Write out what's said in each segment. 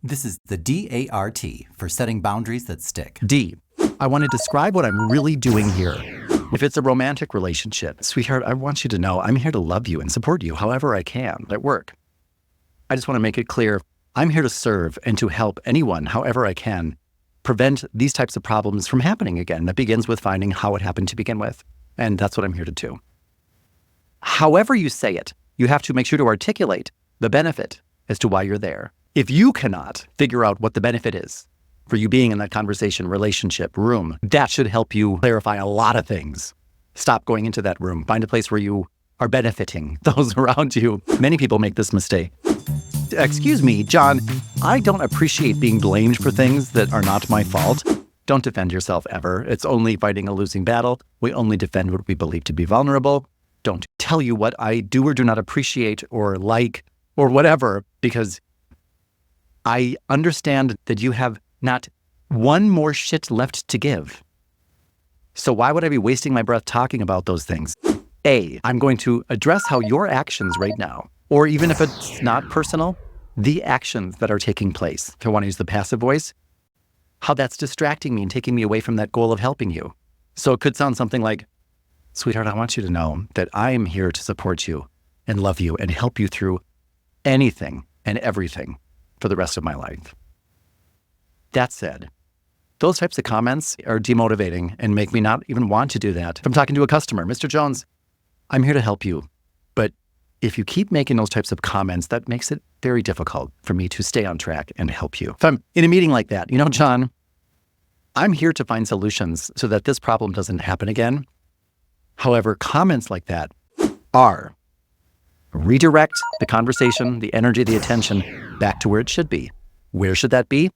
This is the D.A.R.T for setting boundaries that stick. D, I want to describe what I'm really doing here. If it's a romantic relationship, sweetheart, I want you to know I'm here to love you and support you however I can at work. I just want to make it clear, I'm here to serve and to help anyone however I can prevent these types of problems from happening again. That begins with finding how it happened to begin with. And that's what I'm here to do. However you say it, you have to make sure to articulate the benefit as to why you're there. If you cannot figure out what the benefit is for you being in that conversation, relationship, room, that should help you clarify a lot of things. Stop going into that room. Find a place where you are benefiting those around you. Many people make this mistake. Excuse me, John, I don't appreciate being blamed for things that are not my fault. Don't defend yourself ever. It's only fighting a losing battle. We only defend what we believe to be vulnerable. Don't tell you what I do or do not appreciate or like or whatever, because I understand that you have not one more shit left to give. So why would I be wasting my breath talking about those things? A, I'm going to address how your actions right now, or even if it's not personal, the actions that are taking place, if I want to use the passive voice, how that's distracting me and taking me away from that goal of helping you. So it could sound something like, sweetheart, I want you to know that I am here to support you and love you and help you through anything and everything for the rest of my life. That said, those types of comments are demotivating and make me not even want to do that. If I'm talking to a customer, Mr. Jones, I'm here to help you. But if you keep making those types of comments, that makes it very difficult for me to stay on track and help you. If I'm in a meeting like that, John, I'm here to find solutions so that this problem doesn't happen again. However, comments like that are redirect the conversation, the energy, the attention back to where it should be. Where should that be?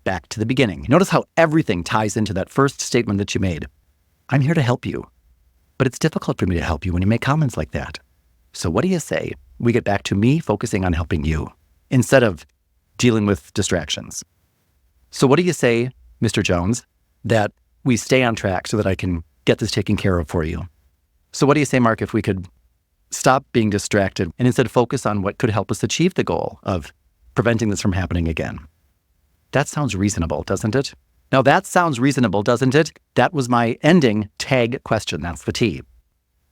Back to the beginning. Notice how everything ties into that first statement that you made. I'm here to help you, but it's difficult for me to help you when you make comments like that. So what do you say we get back to me focusing on helping you instead of dealing with distractions? So what do you say, Mr. Jones, that we stay on track so that I can get this taken care of for you? So what do you say, Mark, if we could stop being distracted and instead focus on what could help us achieve the goal of preventing this from happening again? That sounds reasonable, doesn't it? Now that sounds reasonable, doesn't it? That was my ending tag question. That's the T.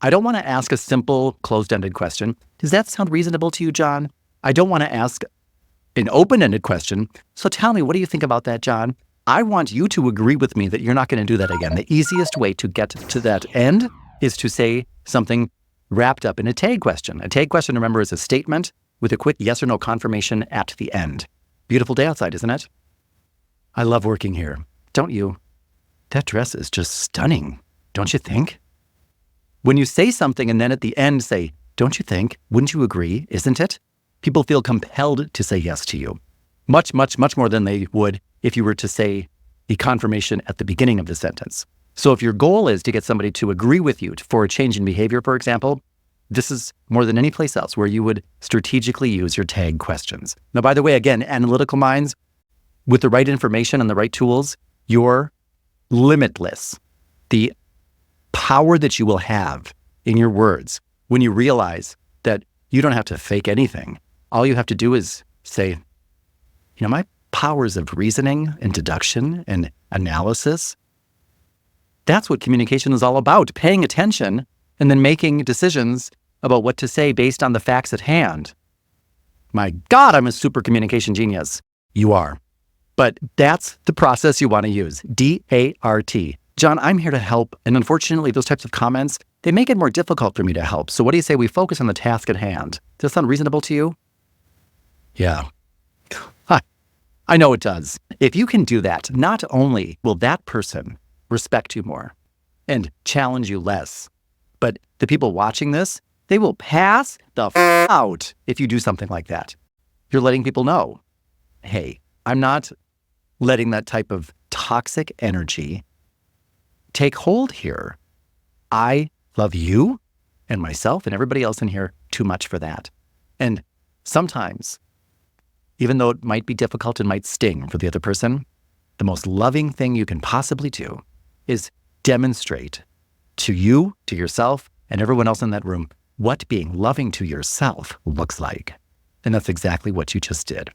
I don't want to ask a simple closed-ended question. Does that sound reasonable to you, John? I don't want to ask an open-ended question. So tell me, what do you think about that, John? I want you to agree with me that you're not going to do that again. The easiest way to get to that end is to say something wrapped up in a tag question. A tag question, remember, is a statement with a quick yes or no confirmation at the end. Beautiful day outside, isn't it? I love working here. Don't you? That dress is just stunning, don't you think? When you say something and then at the end say, don't you think? Wouldn't you agree? Isn't it? People feel compelled to say yes to you. Much, much, much more than they would if you were to say the confirmation at the beginning of the sentence. So if your goal is to get somebody to agree with you for a change in behavior, for example, this is more than any place else where you would strategically use your tag questions. Now, by the way, again, analytical minds, with the right information and the right tools, you're limitless. The power that you will have in your words when you realize that you don't have to fake anything. All you have to do is say, my powers of reasoning and deduction and analysis, that's what communication is all about, paying attention and then making decisions about what to say based on the facts at hand. My God, I'm a super communication genius. You are. But that's the process you want to use, D.A.R.T. John, I'm here to help. And unfortunately, those types of comments, they make it more difficult for me to help. So what do you say we focus on the task at hand? Does that sound reasonable to you? Yeah. I know it does. If you can do that, not only will that person respect you more and challenge you less, but the people watching this, they will pass the out if you do something like that. You're letting people know, hey, I'm not letting that type of toxic energy take hold here. I love you and myself and everybody else in here too much for that. And sometimes, even though it might be difficult and might sting for the other person, the most loving thing you can possibly do is demonstrate to you, to yourself, and everyone else in that room what being loving to yourself looks like. And that's exactly what you just did.